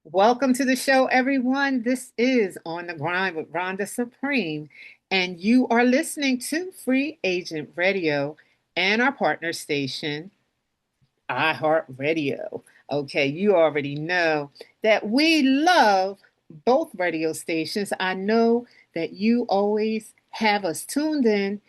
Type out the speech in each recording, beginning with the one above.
Welcome to the show, everyone. This is On the Grind with Rhonda Supreme, and you are listening to Free Agent Radio and our partner station, iHeartRadio. Okay, you already know that we love both radio stations. I know that you always have us tuned in.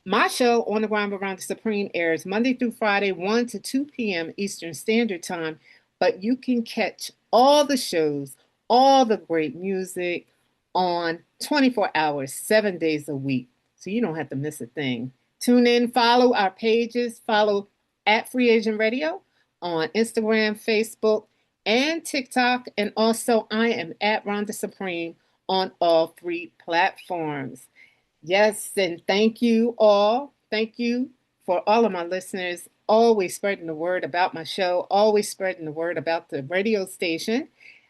My show, On the Grind with Rhonda Supreme, airs Monday through Friday, 1 to 2 p.m. Eastern Standard Time, but you can catch all the shows, all the great music on 24 hours, 7 days a week. So you don't have to miss a thing. Tune in, follow our pages, follow at Free Agent Radio on Instagram, Facebook, and TikTok. And also, I am at Rhonda Supreme on all three platforms. Yes, and thank you all. Thank you for all of my listeners, always spreading the word about my show, always spreading the word about the radio station.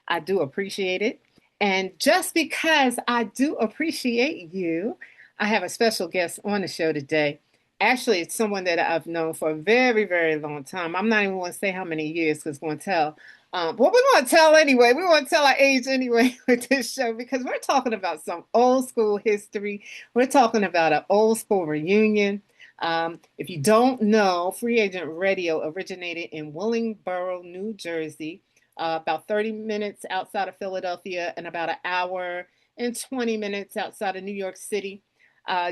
I do appreciate it. And just because I do appreciate you, I have a special guest on the show today. Actually, it's someone that I've known for a very, very long time. I'm not even going to say how many years because I'm going to tell. But we want to tell anyway. We want to tell our age anyway with this show because we're talking about some old school history. We're talking about an old school reunion. If you don't know, Free Agent Radio originated in Willingboro, New Jersey, about 30 minutes outside of Philadelphia and about an hour and 20 minutes outside of New York City.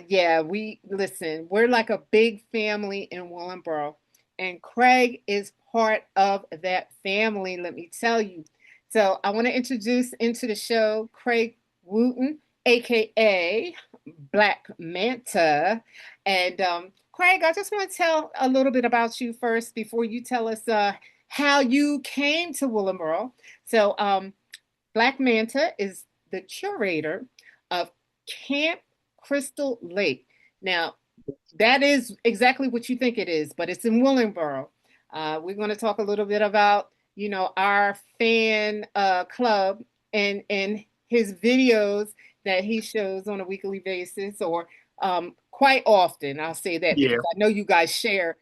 Yeah, we listen, we're like a big family in Willingboro, and Craig is part of that family, let me tell you. So I want to introduce into the show Craig Wooten, aka Black Manta. And Craig, I just want to tell a little bit about you first before you tell us how you came to Willingboro. So Black Manta is the curator of Camp Crystal Lake. Now, that is exactly what you think it is, but it's in Willingboro. We're going to talk a little bit about, our fan club and his videos that he shows on a weekly basis, or quite often. I'll say that Yeah, because I know you guys share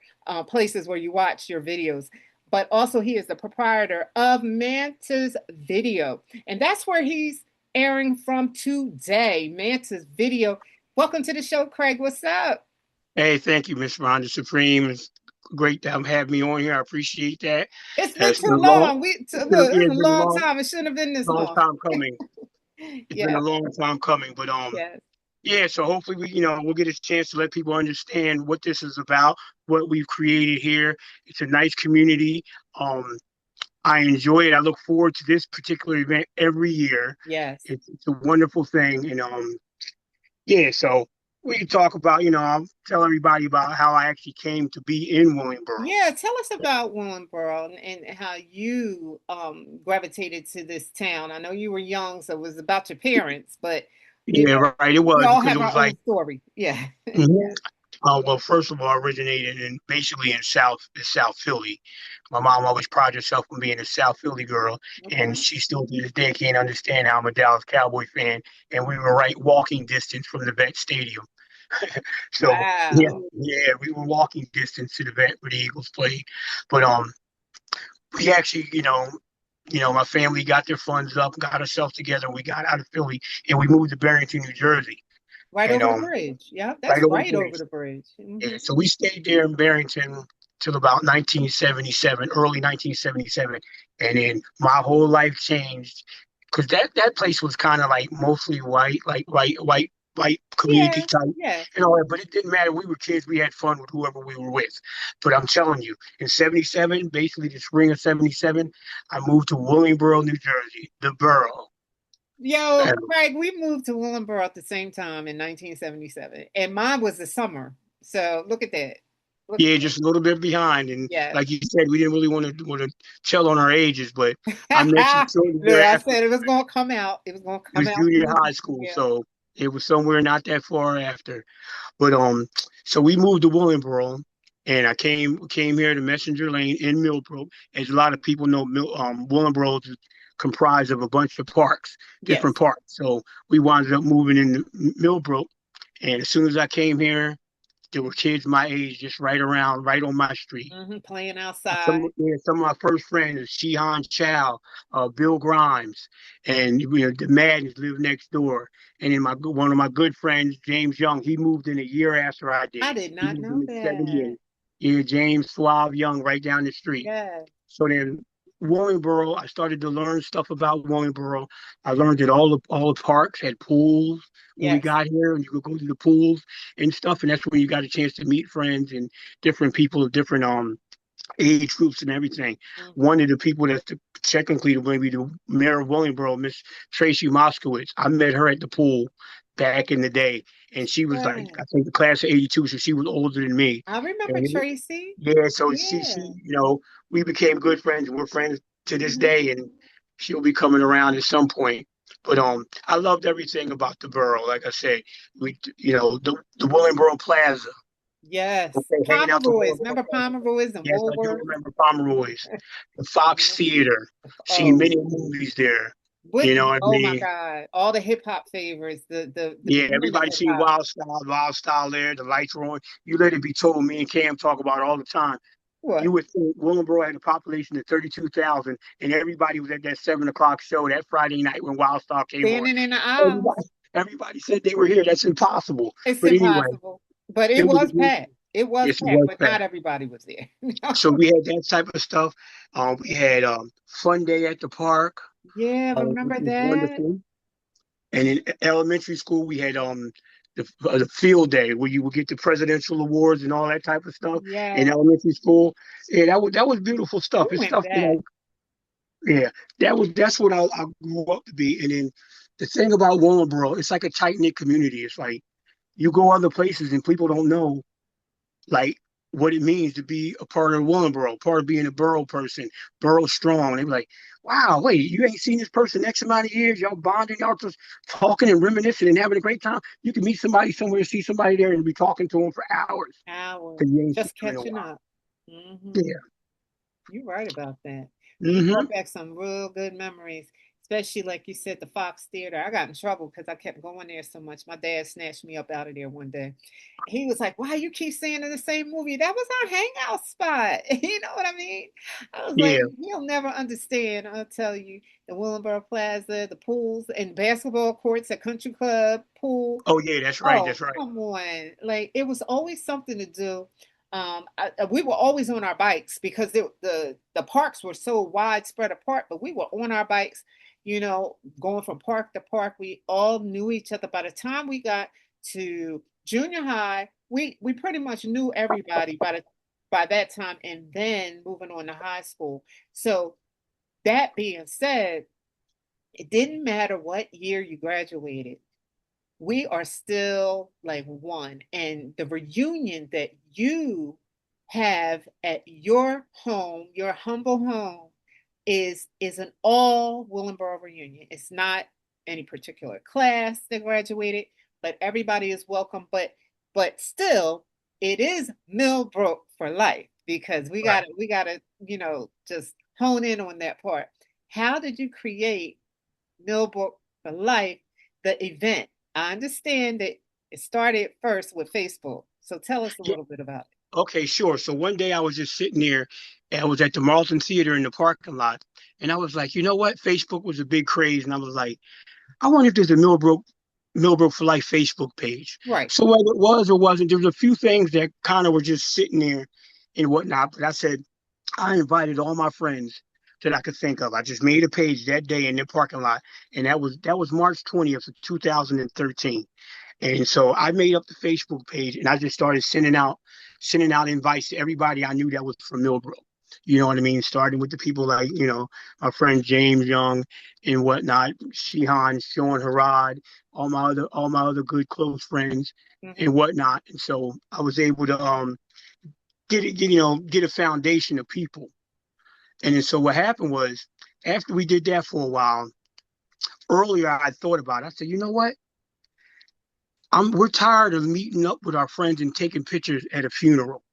places where you watch your videos. But also, he is the proprietor of Manta's Video, and that's where he's airing from today. Manta's Video. Welcome to the show, Craig. What's up? hey, thank you, Miss Rhonda Supreme. It's great to have me on here. I appreciate that. It's been It's too been a long, long. Look, yeah, it's a it's been a long time. It shouldn't have been this long long. time coming. It's been Yeah, a long time coming, but yes. yeah. So hopefully we'll get a chance to let people understand what this is about, what we've created here. It's a nice community. Um, I enjoy it. I look forward to this particular event every year. Yes. It's a wonderful thing, and yeah, so we can talk about, I'll tell everybody about how I actually came to be in Willingboro. Yeah, tell us about Willingboro and how you gravitated to this town. I know you were young, so it was about your parents, but you Yeah, know, right. It we was all because have it our was own like, story. Yeah. mhm. Well, first of all, I originated in basically in South Philly. My mom always prided herself on being a South Philly girl, and Okay. she still to this day can't understand how I'm a Dallas Cowboy fan. And we were right walking distance from the Vet Stadium. So yeah, Wow. yeah, we were walking distance to the Vet where the Eagles played. But we actually, my family got their funds up, got ourselves together, and we got out of Philly and we moved to Barrington, New Jersey, Right and over the bridge. Yeah, right that's over the right over bridge. the bridge. Yeah, so we stayed there in Barrington till about 1977, early 1977, and then my whole life changed because that place was kind of like mostly white, like white community Yeah, type yeah. and all that. But it didn't matter. We were kids. We had fun with whoever we were with. But I'm telling you, in '77, basically the spring of '77, I moved to Willingboro, New Jersey, the borough. Yo, And Craig, we moved to Willingboro at the same time in 1977, and mine was the summer. So look at that. Look at yeah, just a little bit behind. And that. like you said, we didn't really want to tell on our ages, but I met you Yes. shortly Look, I thereafter. said it was gonna come out. It was gonna It come was out junior through the high school, yeah. so it was somewhere not that far after. But so we moved to Willingboro, and I came here to Messenger Lane in Millbrook. As a lot of people know, Willingboro is comprised of a bunch of parks, different Yes. parks. So we wound up moving into Millbrook, and as soon as I came here, there were kids my age just right on my street. Playing Some, outside. yeah, some of my first friends, Shihan Chow, Bill Grimes, and the Maddens lived next door. And then one of my good friends, James Young, he moved in a year after I I did. did He not moved in know in that. '78. Yeah, James Suave Young, right down the street. Yeah. So then Willingboro, I started to learn stuff about Willingboro. I learned that all the parks had pools when we Yes. got here, and you could go to the pools and stuff. And that's when you got a chance to meet friends and different people of different age groups and everything. Hmm. One of the people that's technically going to be the mayor of Willingboro, Miss Tracy Moskowitz, I met her at the pool back in the day, and she was like, Yeah. I think the class of '82, so she was older than me. I remember And Tracy. yeah, so she, Yeah. we became good friends. We're friends to this Hmm. day, and she'll be coming around at some point. But I loved everything about the borough. Like I said, the Willingboro Plaza. Yes. Okay, hanging out the Pomeroy's. Willingboro Remember Plaza. Pomeroy's and Yes, I do Woolworth? remember Pomeroy's, the Fox Mhm. Theater. Seen Oh, many movies there. You know Wooten. what I Oh my mean? God. All the hip hop favorites, the Yeah, beginning of everybody hip seen hop. Wild Style there. The lights were on. You let it be told. Me and Cam talk about it all the time. You What? would think Willingboro had a population of 32,000, and everybody was at that 7 o'clock show that Friday night when Wild Style came on. Standing in the aisles. Everybody, everybody said they were here. That's impossible. It's But anyway, impossible. But it it was a was beautiful. packed. It was Yes, it packed, was but not packed. everybody was there. So No. we had that type of stuff. We had fun day at the park, Yeah, which remember was that? wonderful. And in elementary school, we had the field day where you would get the presidential awards and all that type of stuff in Yeah. elementary school. Yeah, that was beautiful stuff. We It's went stuff back. yeah, that's what I grew up to be. And then the thing about Willingboro, it's like a tight knit community. It's like you go other places and people don't know like what it means to be a part of Willingboro, part of being a borough person, borough strong. They be like, wow, wait, you ain't seen this person X amount of years. Y'all bonding, y'all just talking and reminiscing and having a great time. You can meet somebody somewhere, see somebody there, and be talking to them for hours Hours. because you ain't seen Just them in a catching while. up. Hmm. Yeah. You're right about that. You Mm-hmm. brought back some real good memories, especially like you said, the Fox Theater. I got in trouble because I kept going there so much. My dad snatched me up out of there one day. He was like, "Why you keep saying in the same movie? That was our hangout spot." You know what I mean? I was like, Yeah. "He'll never understand." I'll tell you, the Willingboro Plaza, the pools and basketball courts at Country Club, pool. Oh yeah, that's right. Oh, That's right. come on. Like it was always something to do. We were always on our bikes because the parks were so widespread apart, but we were on our bikes, going from park to park. We all knew each other. By the time we got to junior high, we pretty much knew everybody by that time, and then moving on to high school. So that being said, it didn't matter what year you graduated, we are still like one. And the reunion that you have at your home, your humble home, is an all Willingboro reunion. It's not any particular class that graduated, but everybody is welcome. But still, it is Millbrook for life because we Right. got to just hone in on that part. How did you create Millbrook for Life, the event? I understand that it started first with Facebook. So tell us a Yeah. little bit about it. Okay, sure. So one day I was just sitting there, and I was at the Marlton Theater in the parking lot, and I was like, you know what? Facebook was a big craze, and I was like, I wonder if there's a Millbrook for Life Facebook page. Right. So whether it was or wasn't, there was a few things that kind of were just sitting there and whatnot. But I said, I invited all my friends that I could think of. I just made a page that day in the parking lot, and that was March 20th of 2013. And so I made up the Facebook page and I just started sending out invites to everybody I knew that was from Millbrook. You know what I mean? Starting with the people like, my friend James Young and whatnot, Shihan, Sean Harad, all my other good close friends Hmm. and whatnot. And so I was able to get a foundation of people. And then so what happened was after we did that for a while, earlier I thought about it. I said, you know what? We're tired of meeting up with our friends and taking pictures at a funeral.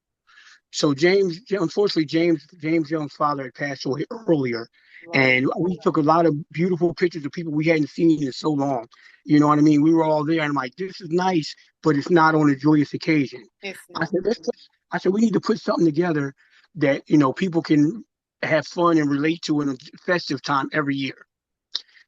So James, unfortunately, James Young's father had passed away earlier, Right. and we took a lot of beautiful pictures of people we hadn't seen in so long. You know what I mean? We were all there, and I'm like, this is nice, but it's not on a joyous occasion. It's I not. said, I said, we need to put something together that people can have fun and relate to in a festive time every year.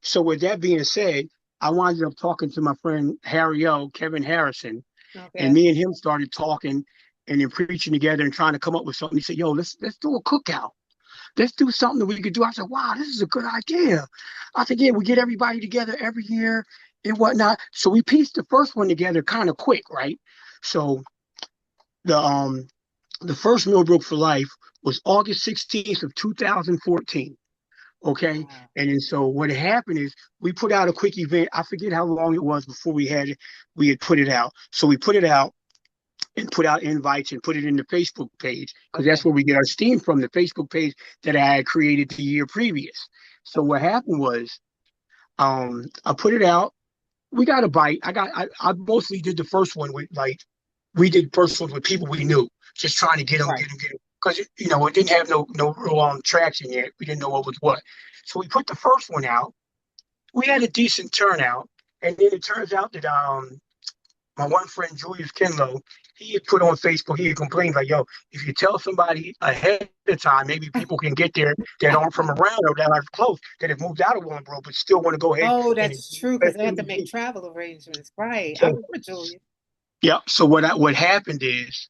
So with that being said, I wound up talking to my friend Harry O, Kevin Harrison, and Okay. me and him started talking and then preaching together and trying to come up with something. He said, "Yo, let's do a cookout. Let's do something that we could do." I said, "Wow, this is a good idea." I said, "Yeah, we get everybody together every year and whatnot." So we pieced the first one together kind of quick, right? So the um the first Millbrook for Life was August 16th of 2014. Okay. Wow. And then so what happened is we put out a quick event. I forget how long it was before we had put it out. So we put it out and put out invites and put it in the Facebook page because that's Okay. where we get our steam from, the Facebook page that I had created the year previous. So what Okay. happened was I put it out. We got a bite. I mostly did the first one with like we did first ones with people we knew, just trying to Right. get them, because it didn't have no real traction yet. We didn't know what was what. So we put the first one out. We had a decent turnout, and then it turns out that my one friend Julius Kinlow, he had put on Facebook, he had complained like, "Yo, if you tell somebody ahead of time, maybe people can get there that aren't from around or that are close, that have moved out of Willingboro, but still want to go ahead Oh, and that's true because they have to make travel arrangements. Right. I so remember Julia. yeah. So what happened is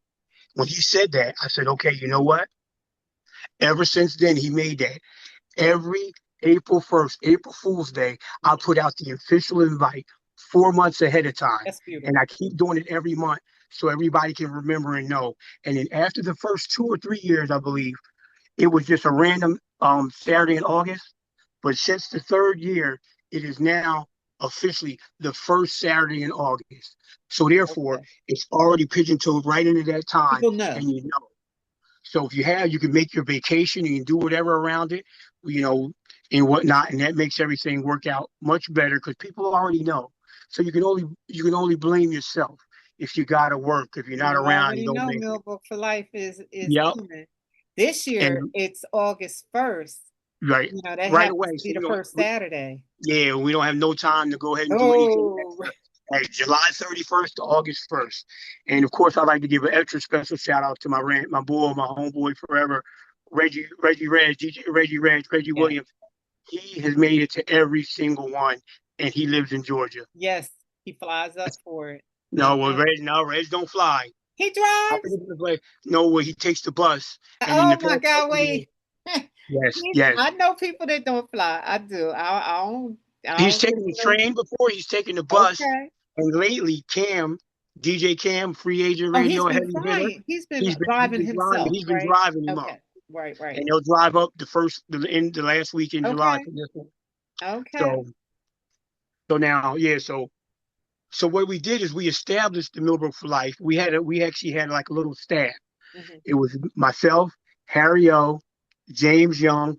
when he said that, I said, okay, you know what? Ever since then, he made that every April 1st, April Fool's Day, I put out the official invite 4 months ahead of time. That's And I beautiful. keep doing it every month so everybody can remember and know. And then after the first 2 or 3 years, I believe, it was just a random Saturday in August. But since the third year, it is now officially the first Saturday in August. So therefore, Okay. it's already pigeon-toed right into that time, People know. and you know. So if you can make your vacation, you can do whatever around it, you know, and whatnot, and that makes everything work out much better because people already know. So you can only blame yourself if you gotta work, if you're not You around, you already don't know make it. Millbrook for Life is Yep. coming. This year And it's August 1st. right, That right happens away. to be So the first Saturday. yeah, we don't have no time to go ahead and do anything Oh, at July 31st to August 1st. And of course, I'd like to give an extra special shout out to my boy, my homeboy forever, Reggie Reg, DJ Reggie Reg, Reggie yeah. Williams. He has made it to every single one, and he lives in Georgia. Yes, he flies up for it. No, well, Reg don't fly. He I drives. forget his way. No, where he takes the bus, and in the Oh my past God, couple of years, wait. yes, yes. I know people that don't fly. I do. I He's don't taken the really. train before. He's taken the bus, Okay. and lately, DJ Cam, free agent Oh, he's radio been heavy hitter, flying. He's been he's driving been driving. himself, He's been right? driving him up, Okay. Right, right. and they'll drive up the last week in July Okay. to this one. Okay. So now, yeah. So what we did is we established the Millbrook for Life. We actually had like a little staff. Hmm. It was myself, Harry O, James Young,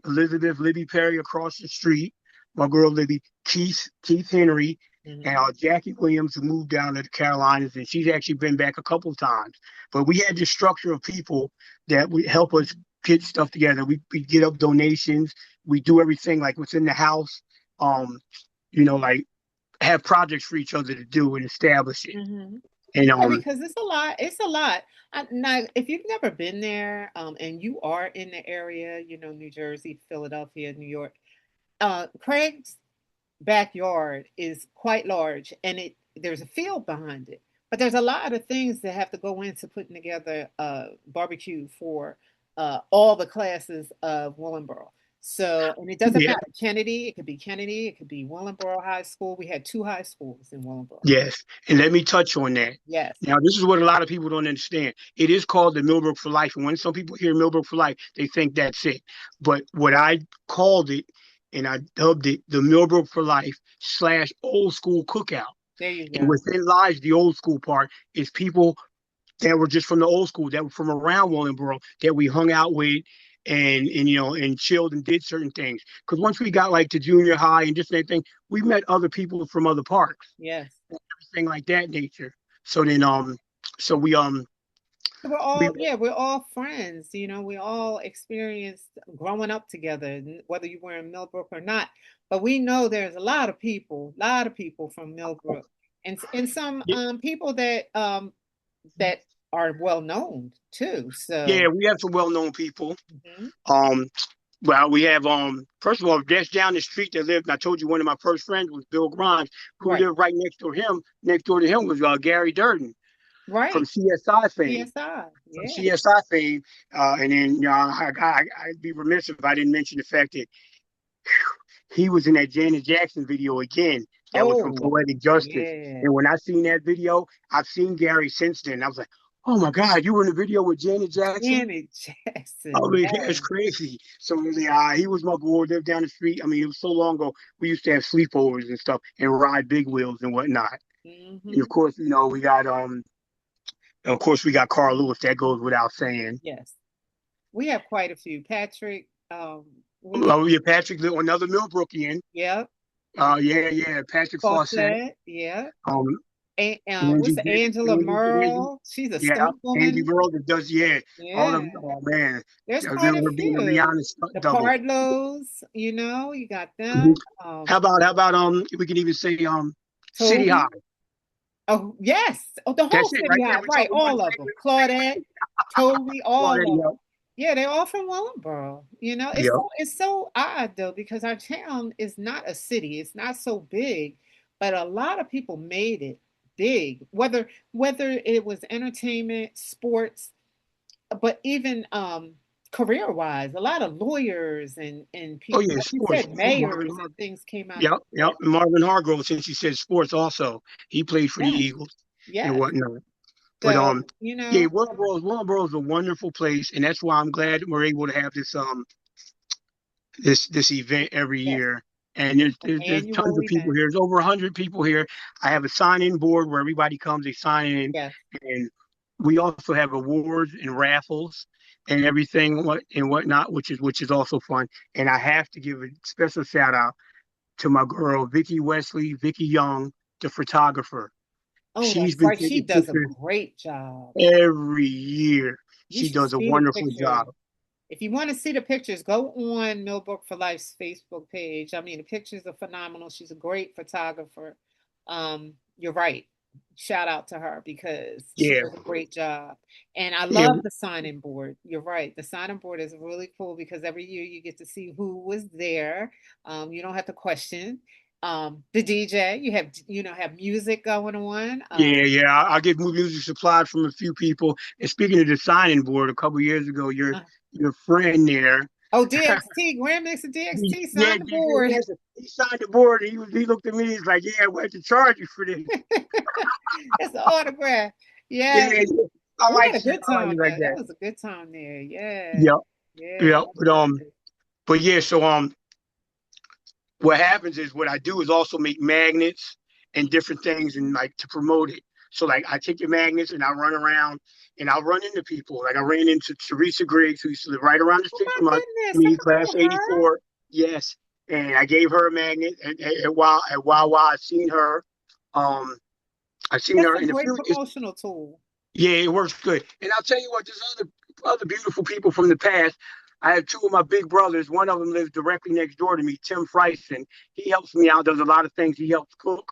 Elizabeth Libby Perry across the street, my girl Libby, Keith Henry, and Hmm. Jackie Williams, who moved down to the Carolinas, and she's actually been back a couple of times. But we had this structure of people that would help us get stuff together. We get up donations. We do everything like what's in the house. Um, like have projects for each other to do and establish it. Hmm. And Yeah, because it's a lot. It's a lot. Now, if you've never been there, and you are in the area, New Jersey, Philadelphia, New York, Craig's backyard is quite large, and there's a field behind it. But there's a lot of things that have to go into putting together a barbecue for all the classes of Willingboro. So, and it doesn't yeah, matter. Kennedy, it could be Willingboro High School. We had two high schools in Willingboro. yes, and let me touch on that. Yes. Now, this is what a lot of people don't understand. It is called the Millbrook for Life, and when some people hear Millbrook for Life, they think that's it. But what I called it, and I dubbed it the Millbrook for Life / old school cookout. There you And go. within lies, the old school part is people that were just from the old school, that were from around Willingboro, that we hung out with and chilled and did certain things. Because once we got like to junior high and just anything, we met other people from other parks, Yes. everything like that nature. So then so we We we're all friends. You know, we all experienced growing up together, whether you were in Millbrook or not. But we know there's a lot of people from Millbrook, and some people that are well known too. yeah, So, we have some well-known people. mhm. Um, well, we have first of all, that's down the street that lived. I told you one of my first friends was Bill Grimes, who Right, lived right next to him. Next door to him was Gary Durden from right. CSI fame. CSI, From yeah. CSI fame, and then I'd be remiss if I didn't mention the fact that he was in that Janet Jackson video again. That was from Oh, Poetic Justice. yeah. And when I seen that video, I've seen Gary since then. I was like, oh my God, you were in the video with Janet Jackson? Janet I Jackson, mean, yeah. it's crazy. So he was my boy, lived down the street. I mean, it was so long ago. We used to have sleepovers and stuff and ride big wheels and whatnot. And Hmm. of course, we got Carl Lewis. That goes without saying. Yes. We have quite a few. Patrick, we, Oh yeah, Patrick, another Millbrookian. yeah. Yeah, Patrick Fawcett. Fawcett, yeah. Um, What's Angie, the Angela Angie, Merle? She's a yeah, stunt Angie woman. Burrow that does, yeah, all Yeah. the, oh man, There's quite a her being a few. Rihanna The double. Pardlos, you know, you got Mhm. them. How about, we can even say, City High. Toby. Oh, yes. Oh, the whole That's it city right there. high. We're Right. talking one All of them. segment. Claudette, Toby, all of them. Claudia. Yeah, they're all from Willingboro. You know, Yep. it's so odd though, because our town is not a city. It's not so big, but a lot of people made it big. Whether it was entertainment, sports, but even career wise, a lot of lawyers and Oh people, yeah, like you sports. said, Marvin mayors and Hargrove. things came out of Yep, yep. there. Marvin Hargrove, since you said sports, also he played for the Yes, Eagles and yes. whatnot. But So, yeah, Willingboro is a wonderful place, and that's why I'm glad we're able to have this event every yes, year. And there's tons annual of people event. here. There's over 100 people here. I have a sign-in board where everybody comes, they sign in, Yes. and we also have awards and raffles and everything and whatnot, which is also fun. And I have to give a special shout out to my girl Vicky Young, the photographer. Oh, She's that's been right. She taking does a pictures great job. every year. You She should does a see the wonderful pictures. job. If you want to see the pictures, go on Millbrook4Life's Facebook page. I mean, the pictures are phenomenal. She's a great photographer. You're right. Shout out to her because she Yeah, does a great job. And I yeah, love the signing board. You're right. The signing board is really cool because every year you get to see who was there. You don't have to question. The DJ, have music going on. yeah. I'll get music supplies from a few people. And speaking of the signing board, a couple years ago, Uh, your friend there, oh, DXT, Grand Mix of DXT yeah, signed the board. he signed the board. And he looked at me. He's like, "Yeah, we have to charge you for this." That's the autograph. Yeah, Yeah, yeah. I we like had a shit. good I like it time like there. That that. was a good time there. Yeah, Yep, yeah, yep. But yeah. So what happens is what I do is also make magnets and different things and like to promote it. So like I take the magnets and I run around and I'll run into people. Like I ran into Teresa Griggs, who used to live right around the oh street my from us, goodness, I me, class remember her. 84. Yes. And I gave her a magnet and while I seen her, um, I seen That's her a in the great field. promotional tool. Yeah, it works good. And I'll tell you what, there's other beautiful people from the past. I have two of my big brothers. One of them lives directly next door to me, Tim Freisen. He helps me out, does a lot of things. He helps cook.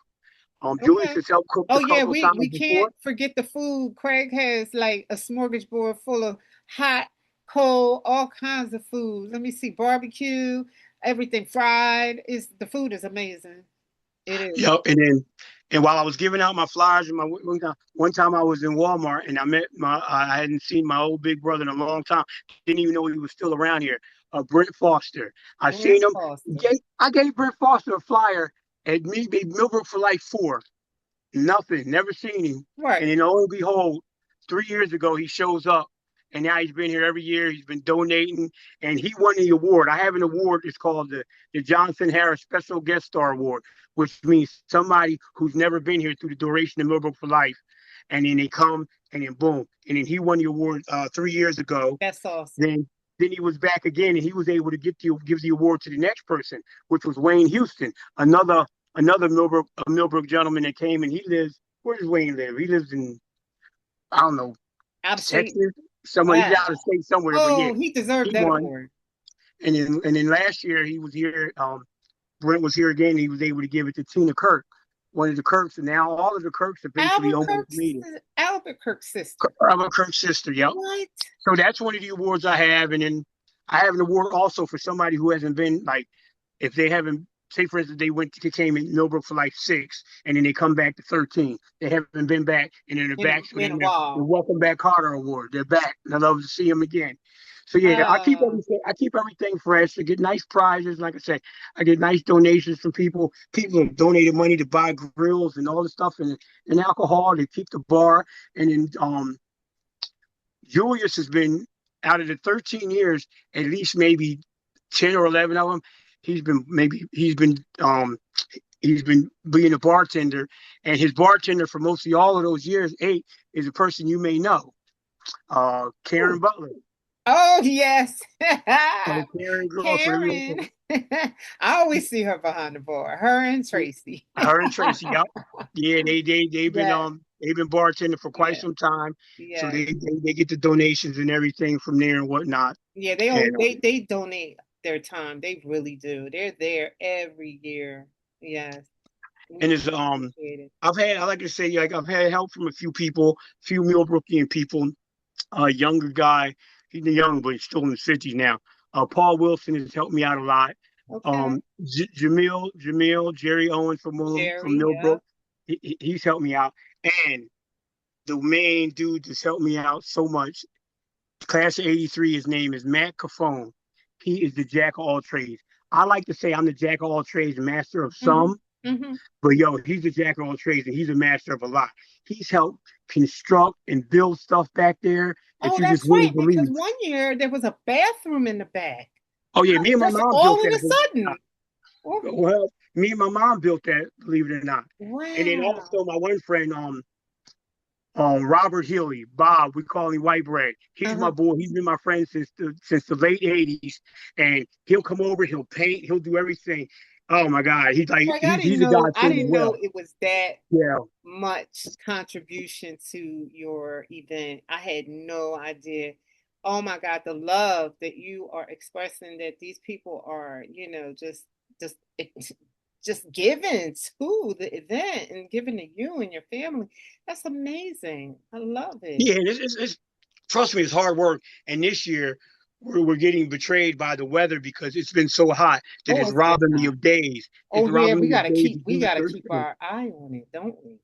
Julius Okay. has helped cook Oh a yeah, couple we times we can't before. forget the food. Craig has like a smorgasbord full of hot, cold, all kinds of food. Let me see, barbecue, everything fried. Is the food is amazing. It is. Yep. And while I was giving out my flyers and one time I was in Walmart and I hadn't seen my old big brother in a long time. Didn't even know he was still around here. Brent Foster. I Brent seen him. Foster. I gave Brent Foster a flyer at Millbrook for like 4. Nothing, never seen him. Right. And then lo and behold, 3 years ago he shows up, and now he's been here every year. He's been donating, and he won the award. I have an award. It's called the Johnson Harris Special Guest Star Award, which means somebody who's never been here through the duration of Millbrook for Life, and then they come, and then boom, and then he won the award 3 years ago. That's awesome. Then he was back again, and he was able to give the award to the next person, which was Wayne Houston, another Millbrook gentleman that came, and he lives. Where does Wayne live? He lives in, I don't know, Out of state. Texas, somewhere he's out of Wow. state somewhere, but yeah, Oh, he deserved he that won. award. And then last year he was here. Brent was here again. He was able to give it to Tina Kirk, one of the Kirks, and now all of the Kirks are basically almost meeting. Albert Kirk's sister. I'm Kirk's sister. Yep. What? So that's one of the awards I have, and then I have an award also for somebody who hasn't been like, if they haven't, say for instance, they came in Millbrook4Life 6, and then they come back to 13. They haven't been back, and then they're back. So In a then the while. Welcome Back Carter Award. They're back, and I love to see them again. So yeah, Uh, I keep everything fresh. I get nice prizes. Like I said, I get nice donations from people. People have donated money to buy grills and all the stuff and alcohol to keep the bar. And then Julius has been, out of the 13 years, at least maybe 10 or 11 of them, he's been being a bartender, and his bartender for mostly all of those years, 8, is a person you may know, Karen Butler. oh yes. So Karen girl, so Karen. I always see her behind the bar. Her and Tracy. her and Tracy, yep. Yeah, Yeah, they've been bartending for quite yeah, some time, so yeah. they get the donations and everything from there and whatnot. Yeah, they And always they donate their time. They really do. They're there every year. Yes. We and it's appreciate it. I like to say, like, I've had help from a few people, few Millbrookian people. A younger guy, he's young but he's still in his 50s now. Paul Wilson has helped me out a lot. Okay. Jamil, Jerry Owens from Jerry, yeah. Millbrook, he's helped me out. And the main dude that's helped me out so much, class of '83, his name is Matt Cafone. He is the jack of all trades. I like to say I'm the jack of all trades, master of Mm-hmm. some, Mm-hmm. but yo, he's the jack of all trades and he's a master of a lot. He's helped construct and build stuff back there that Oh, you just that's wouldn't right. Because believe. one year there was a bathroom in the back. Oh yeah, me and my Just mom built all of a that. sudden. Oh, Well, me and my mom built that, believe it or not. And then wow. also my one friend, Robert Healy, Bob, we call him White Bread. He's my Uh-huh. boy. He's been my friend since the late '80s, and he'll come over, he'll paint, he'll do everything. Oh my God, Like he's a I godsend as didn't know well. it was that Yeah, much contribution to your event. I had no idea. Oh my God, the love that you are expressing, that these people are, just just giving to the event and giving to you and your family. That's amazing. I love it. yeah. It's trust me, it's hard work. And this year, we're getting betrayed by the weather because it's been so hot that Oh, it's it's been robbing me hot. of days. Oh It's yeah, robbing me of days to we do gotta certain keep things. our eye on it, don't we?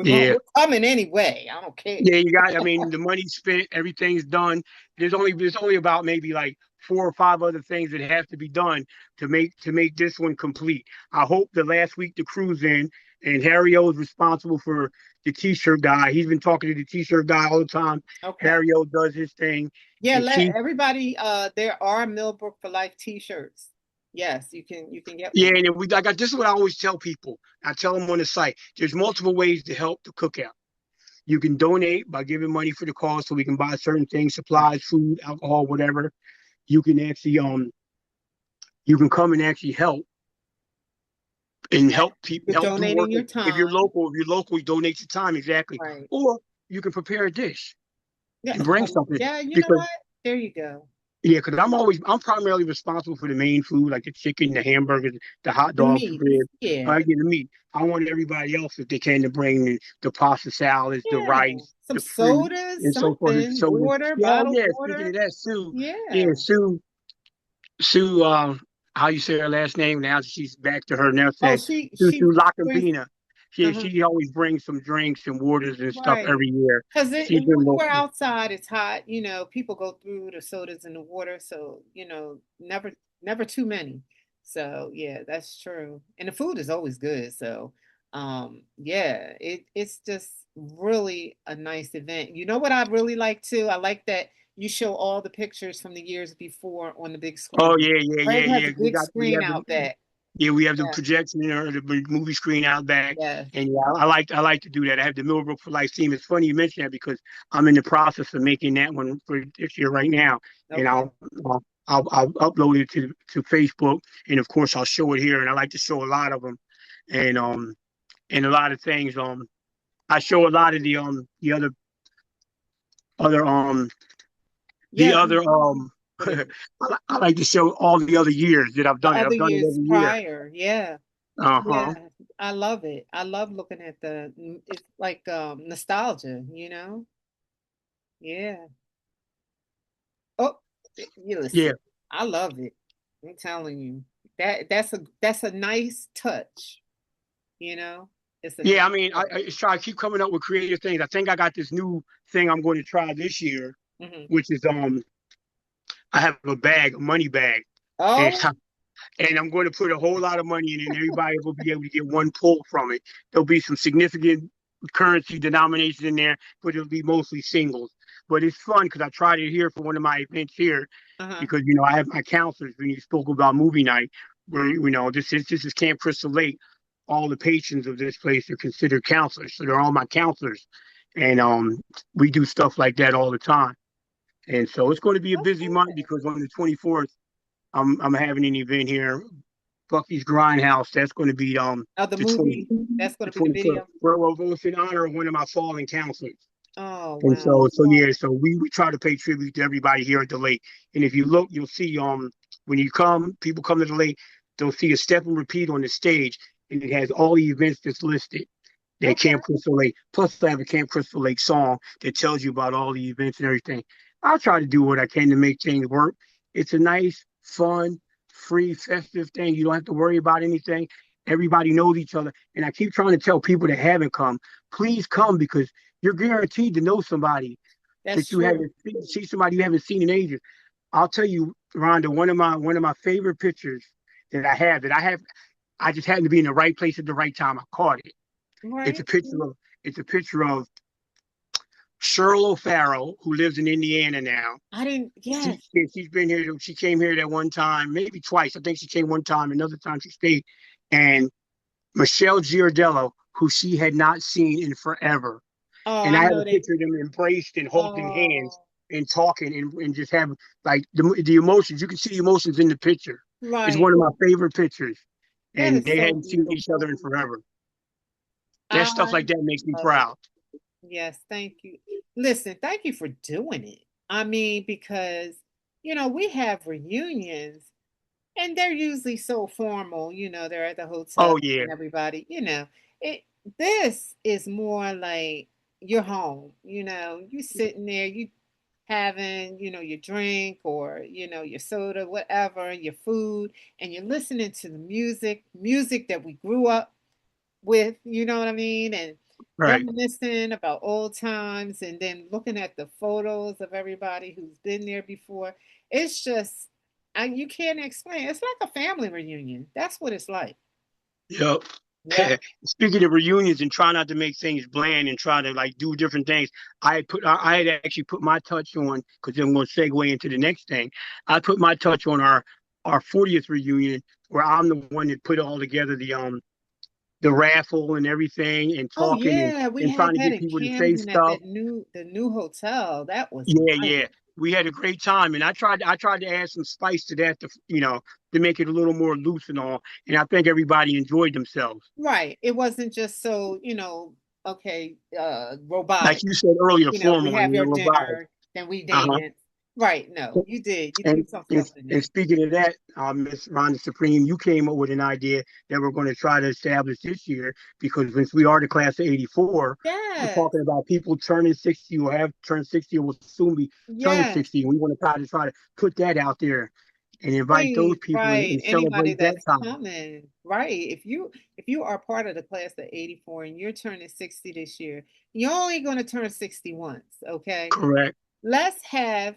Yeah. We're coming anyway. I don't care. Yeah, I mean, the money's spent, everything's done. There's only about maybe like 4 or 5 other things that have to be done to make this one complete. I hope the last week the crew's in, and Harry O is responsible for the t-shirt guy. He's been talking to the t-shirt guy all the time. Okay. Harry O does his thing, Yeah, and let Keith. everybody there are Millbrook4Life t-shirts. Yes, you can get Yeah, one. and I got this is what I always tell people. I tell them on the site. There's multiple ways to help the cookout. You can donate by giving money for the cause so we can buy certain things, Right. supplies, food, alcohol, whatever. You can actually you can come and actually Right. help people, You're help do donating work. your time. If you're local, you donate your time exactly. Right. Or you can prepare a dish Yeah. and bring something. Yeah, you know Because what? There you go. yeah, because I'm primarily responsible for the main food, like the chicken, the hamburgers, the hot The dogs, the meats. ribs. Yeah. I get the meat. I want everybody else, if they can, to bring the pasta salads, the Yeah. rice, Some the fruit, sodas, and so forth and something, so on. water, Yeah, bottled yeah. Speaking water. of that, Sue, yeah, Yeah. Sue, how you say her last name now? She's back to her now. Oh, Said Sue brings Lacambina. uh-huh. She always brings some drinks and waters and stuff Right. every year. Because She's been we're local. outside, it's hot, people go through the sodas and the water, so never too many. So yeah, that's true. And the food is always good. So yeah, it's just really a nice event. You know what I really like too? I like that you show all the pictures from the years before on the big Oh screen. yeah, yeah, yeah, Craig has yeah. a big We screen have out back. we have the Yeah, projection in or the movie screen out back, yeah. and yeah, I like to do that. I have the Millbrook4Life team. It's funny you mention that because I'm in the process of making that one for this year right now, and Okay. I'll upload it to Facebook, and of course I'll show it here. And I like to show a lot of them, and and a lot of things. I show a lot of the other other the Yes, other what is it? I like to show all the other years that I've The done it. other I've done it years every year. prior. Yeah. Uh-huh. Yeah. I love it. I love looking at it's like nostalgia, Yeah. Oh, you Yeah. listen. I love it. I'm telling you. That's a nice touch, you know? It's a nice Yeah, I mean, touch. I try to keep coming up with creative things. I think I got this new thing I'm going to try this year, Hmm. which is I have a bag, a money bag, and Oh, and I'm going to put a whole lot of money in it, and everybody will be able to get one pull from it. There'll be some significant currency denominations in there, but it'll be mostly singles. But it's fun because I tried it here for one of my events here uh-huh. because I have my counselors when you spoke about movie night, where this is Camp Crystal Lake. All the patrons of this place are considered counselors, so they're all my counselors, and we do stuff like that all the time. And so it's going to be a That's busy month good. because on the 24th I'm having an event here, Bucky's Grindhouse. That's going to be The the 20 movie, that's going the to be the 21st. video. Well, it's in honor of one of my fallen counselors. Oh, And wow. so yeah, so we try to pay tribute to everybody here at the lake. And if you look, you'll see when you come, people come to the lake, they'll see a step and repeat on the stage, and it has all the events that's listed at Okay. Camp Crystal Lake. Plus, I have a Camp Crystal Lake song that tells you about all the events and everything. I'll try to do what I can to make things work. It's a nice, fun, free, festive thing. You don't have to worry about anything. Everybody knows each other. And I keep trying to tell people that haven't come, please come because you're guaranteed to know somebody That's that you true. haven't seen, see somebody you haven't seen in ages. I'll tell you, Rhonda, one of my favorite pictures that I have, I just happened to be in the right place at the right time. I caught it. It's a Right. picture of it's a picture of Cheryl O'Farrell, who lives in Indiana now. I didn't, She, yes. she's been here. She came here that one time, maybe twice. I think she came one time. Another time she stayed. And Michelle Giardello, who she had not seen in forever. Oh, And I I have know a they, picture of them embraced and holding hands oh, and talking and just have like the emotions. You can see the emotions in the picture. It's one right. of my favorite pictures. That And is they so hadn't seen each other beautiful. in forever. That stuff I like that makes me love it. proud. Yes, thank you. Listen, thank you for doing it. I mean, because, we have reunions and they're usually so formal, they're at the hotel Oh yeah. and everybody, it this is more like you're home, you sitting there, you having, your drink or, your soda, whatever, your food, and you're listening to the music that we grew up with, you know what I mean? And Right. reminiscing about old times and then looking at the photos of everybody who's been there before. It's just, you can't explain. It's like a family reunion. That's what it's like. Yep. Yeah. Speaking of reunions and try not to make things bland and try to like do different things, I had actually put my touch on because I'm going to segue into the next thing. I put my touch on our 40th reunion where I'm the one that put all together the raffle and everything and Oh talking yeah, we and had trying to that get in people to say Camden at stuff. the new hotel. That was Yeah, nice. yeah. We had a great time, and I tried to add some spice to that to make it a little more loose and all. And I think everybody enjoyed themselves. Right. It wasn't just so, okay, Like robotic. you said earlier, We formal have and your robotic. dinner, then we Uh-huh. dance. Right. No, you did. You threw And, some and stuff in and there. speaking of that, Miss Rhonda Supreme, you came up with an idea that we're going to try to establish this year because since we are the class of '84, we're Yes. talking about people turning 60 or have turned 60 or will soon be turning Yes. 60. And we want to try to put that out there and invite those Please, people right. and Anybody celebrate that that's time. coming, right. If you are part of the class of 84 and you're turning 60 this year, you're only going to turn 60 once, okay? Correct. Let's have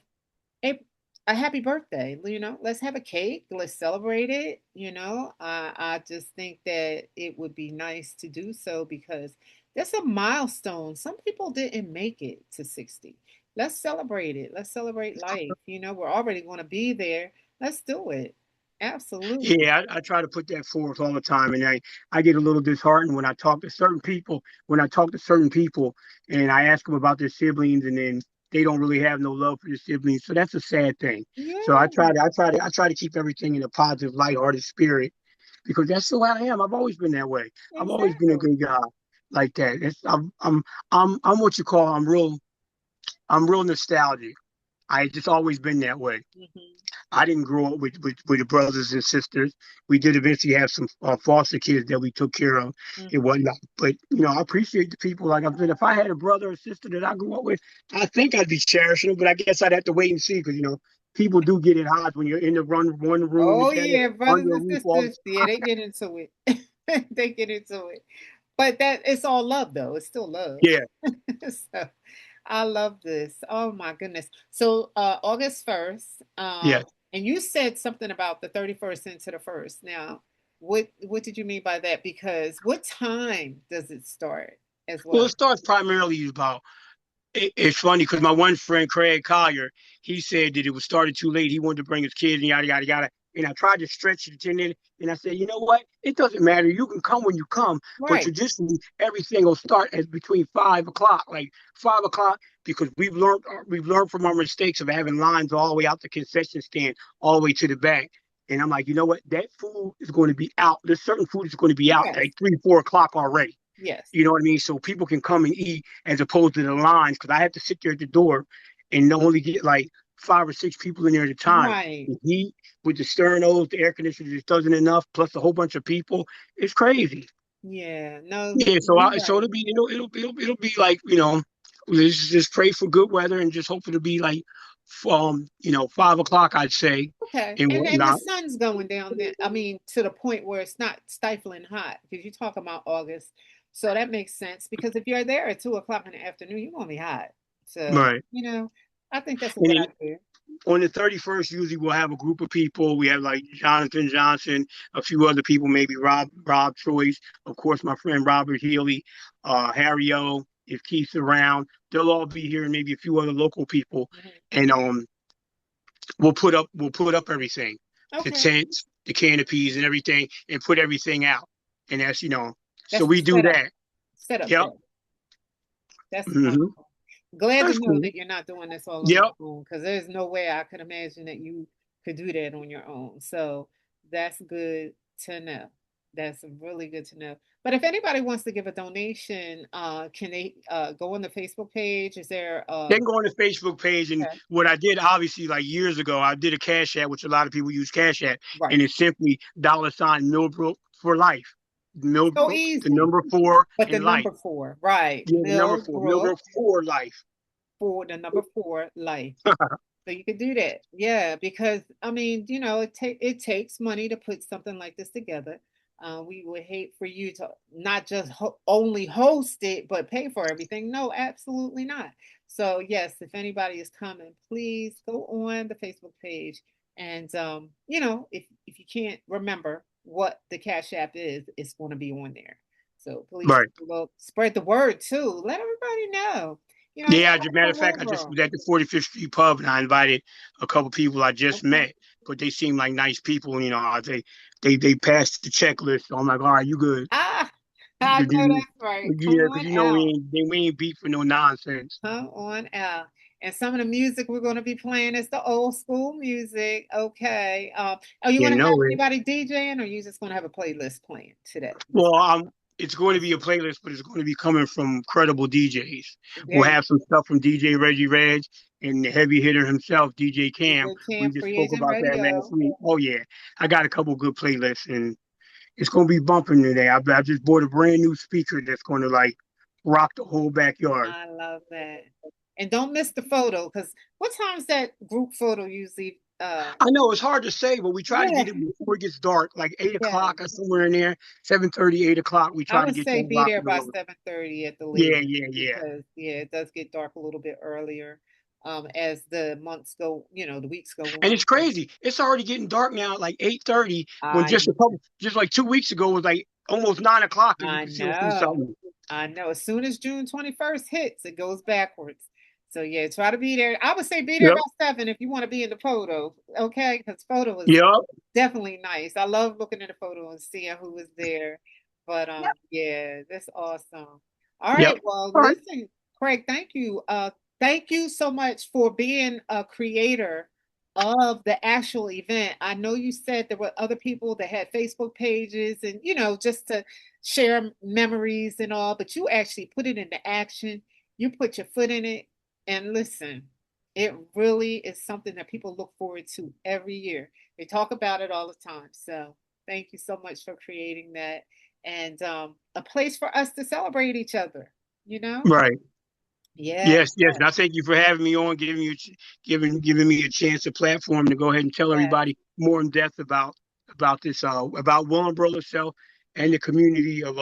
a a happy birthday, let's have a cake, let's celebrate it, I just think that it would be nice to do so because that's a milestone. Some people didn't make it to 60. Let's celebrate it. Let's celebrate life. We're already going to be there. Let's do it. Absolutely. Yeah, I try to put that forth all the time, and I get a little disheartened when I talk to certain people. When I talk to certain people, and I ask them about their siblings, and then they don't really have no love for their siblings. So that's a sad thing. So Yeah, I try to keep everything in a positive, lighthearted spirit because that's who I am. I've always been that way. I've always been a exactly. good guy like that. I'm what you call I'm real. I'm real nostalgic. I just always been that way. Hmm. I didn't grow up with the brothers and sisters. We did eventually have some foster kids that we took care of and Hmm. whatnot. But I appreciate the people. Like I said, if I had a brother or sister that I grew up with, I think I'd be cherishing them. But I guess I'd have to wait and see because people do get it hot when you're in the one room Oh together yeah, brothers under a and roof all the sisters. Yeah, they get into it. They get into it. But that it's all love though. It's still love. yeah, So I love this. Oh my goodness. So August 1st, yeah. and you said something about the 31st into the first. Now, what did you mean by that? Because what time does it start as Well, it well? starts primarily about it's funny because my one friend Craig Collier, he said that it was started too late. He wanted to bring his kids and yada yada yada. And I tried to stretch it to 10 and I said, you know what? It doesn't matter. You can come when you come, but Right. traditionally everything will start at between 5 o'clock, like 5 o'clock, because we've learned from our mistakes of having lines all the way out the concession stand, all the way to the back. And I'm like, you know what? That food is going to be out. There's certain food is going to be out Yes. like 3, 4 o'clock already. Yes. You know what I mean? So people can come and eat as opposed to the lines because I have to sit there at the door and only get like 5 or 6 people in there at a time. Right. The heat with the sternos, the air conditioner just doesn't enough, plus a whole bunch of people. It's crazy. Yeah. No, Yeah, you're so right. it'll be like let's just pray for good weather and just hope it'll be like 5 o'clock I'd say Okay. and And the whatnot. sun's going down there. I mean, to the point where it's not stifling hot because you talk about August. So that makes sense because if you're there at 2 o'clock in the afternoon, you're gonna be hot. So, Right. I think that's a And good then idea. on the 31st, usually we'll have a group of people. We have like Jonathan Johnson, a few other people, maybe Rob Choice, of course, my friend Robert Healy, Harry O, if Keith's around. They'll all be here and maybe a few other local people. Mhm. And we'll put up everything. The Okay. tents, the canopies and everything, and put everything out. And so That's the we do setup. that. Setup Yep. day. That's Hmm. wonderful. Glad to That's know cool. that you're not doing this all on your Yep. own because there's no way I could imagine that you could do that on your own. So that's good to know. That's really good to know. But if anybody wants to give a donation, can they go on the Facebook page? Is there They can go on the Facebook page, and okay. what I did, obviously, like years ago, I did a Cash App, which a lot of people use Cash App, Right. and it's simply $ Millbrook for life. So Millbrook, the easy. number four, But the and life. number four, right. Yeah, the number four, Millbrook Millbrook for life. for the number four life. So you could do that. Yeah, because I mean, it takes money to put something like this together. We would hate for you to not just only host it, but pay for everything. No, absolutely not. So yes, if anybody is coming, please go on the Facebook page, and if you can't remember what the Cash App is, it's going to be on there. So please Right. look, spread the word too. Let everybody know. It's Yeah, as a all matter over of fact, I just Willingboro. was at the 45th Street Pub and I invited a couple people I just Okay. met, but they seem like nice people. They passed the checklist. So I'm like, all right, you good. Ah, I know that's right. Come Yeah, because on out. we ain't beat for no nonsense. Come on out. And some of the music we're going to be playing is the old school music. Okay. Are you You going to have know it. anybody DJing or are you just going to have a playlist playing today? Well, it's going to be a playlist, but it's going to be coming from credible DJs. There We'll you have some stuff from DJ Reggie Reg and the heavy hitter himself, DJ go. Cam. DJ We Cam, just Free spoke Agent about that last Radio. week. Oh yeah, I got a couple good playlists, and it's going to be bumping today. I just bought a brand new speaker that's going to like rock the whole backyard. I love that. And don't miss the photo because what time's that group photo usually? I know it's hard to say, but we try to Yeah, get it before it gets dark, like eight yeah. o'clock or somewhere in there, 7:30, 8 o'clock. We I try to would get say that be rock there and by roll. 7:30 at the Yeah, latest yeah, yeah. because yeah, it does get dark a little bit earlier as the months go, the weeks go And on. it's crazy. It's already getting dark now at like 8:30 when I just like 2 weeks ago it was like almost 9 o'clock and you I could still see know. something. I know. As soon as June 21st hits, it goes backwards. So yeah, try to be there. I would say be there by Yep. 7 if you want to be in the photo. Okay, because photo is Yep. definitely nice. I love looking at the photo and seeing who was there. But yeah, that's awesome. All Yep. right, well, All right. listen, Craig, thank you. Thank you so much for being a creator of the actual event. I know you said there were other people that had Facebook pages and just to share memories and all, but you actually put it into action. You put your foot in it And listen, it really is something that people look forward to every year. They talk about it all the time. So thank you so much for creating that and a place for us to celebrate each other, you know? Right. Yes, Yes, yes. And I thank you for having me on, giving me a chance, a platform to go ahead and tell yes. everybody more in depth about this about Willingboro itself and the community of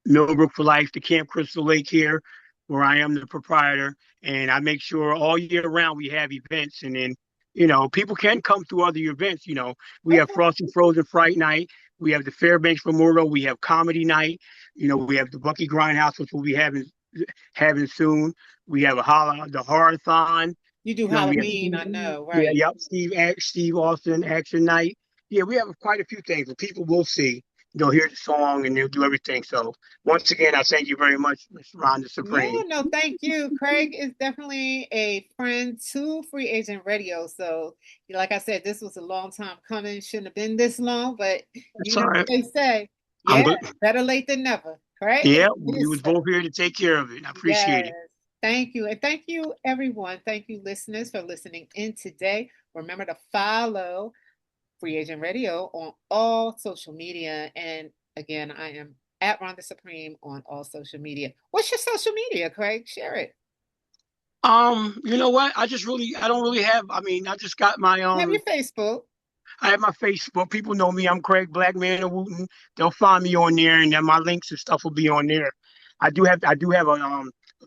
Millbrook4Life, the Camp Crystal Lake here, where I am the proprietor, and I make sure all year round we have events, and then people can come to other events. We have Okay. Frosty Frozen Fright Night, we have the Fairbanks Memorial, we have Comedy Night, we have the Bucky Grindhouse, which we'll be having soon. We have the Horathon. You do We have Halloween, I know, yeah, right? yep, Steve Austin Action Night. Yeah, we have quite a few things that people will see. They'll hear the song and they'll do everything. So once again, I thank you very much, Mr. Rhonda Yeah, Supreme. no, thank you. Craig is definitely a friend to Free Agent Radio. So, like I said, this was a long time coming. Shouldn't have been this long, but That's you all know what right. they say. I'm Yeah, good. better late than never, right? Yeah, we was So, both here to take care of it. I yes, appreciate it. thank you. And thank you, everyone. Thank you, listeners, for listening in today. Remember to follow Free Agent Radio on all social media. And again, I am at Rhonda Supreme on all social media. What's your social media, Craig? Share it. You know what? I don't really have. I mean, I just got my You have your Facebook. I have my Facebook. People know me. I'm Craig Black Man of Wooten. They'll find me on there, and then my links and stuff will be on there. I do have a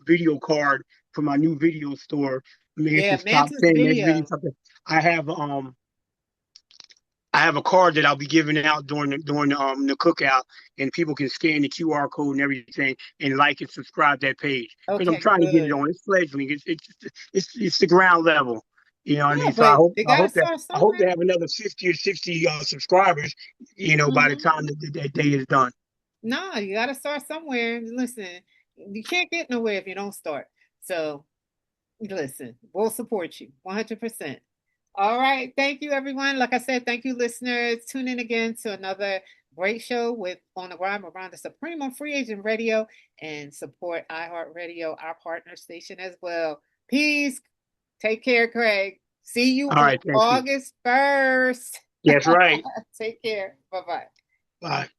video card for my new video store. I mean, it's Yeah, just top Manta's 10 next video video. something. I have um I have a card that I'll be giving out during the cookout, and people can scan the QR code and everything, and like and subscribe that page because I'm Okay, trying to get it good. on. It's fledgling. It's the ground level. You know what I Yeah, mean? So I but hope they I gotta hope that start I hope to somewhere. have another 50 or 60 subscribers. By the Hmm. time that day is done. No, you gotta start somewhere. Listen, you can't get nowhere if you don't start. So listen, we'll support you 100%. All right. Thank you, everyone. Like I said, thank you, listeners. Tune in again to another great show with On the Grind with Rhonda Supreme on Free Agent Radio and support iHeartRadio, our partner station as well. Peace. Take care, Craig. See you All on right, thank you. August 1st. That's right. Take care. Bye bye. Bye.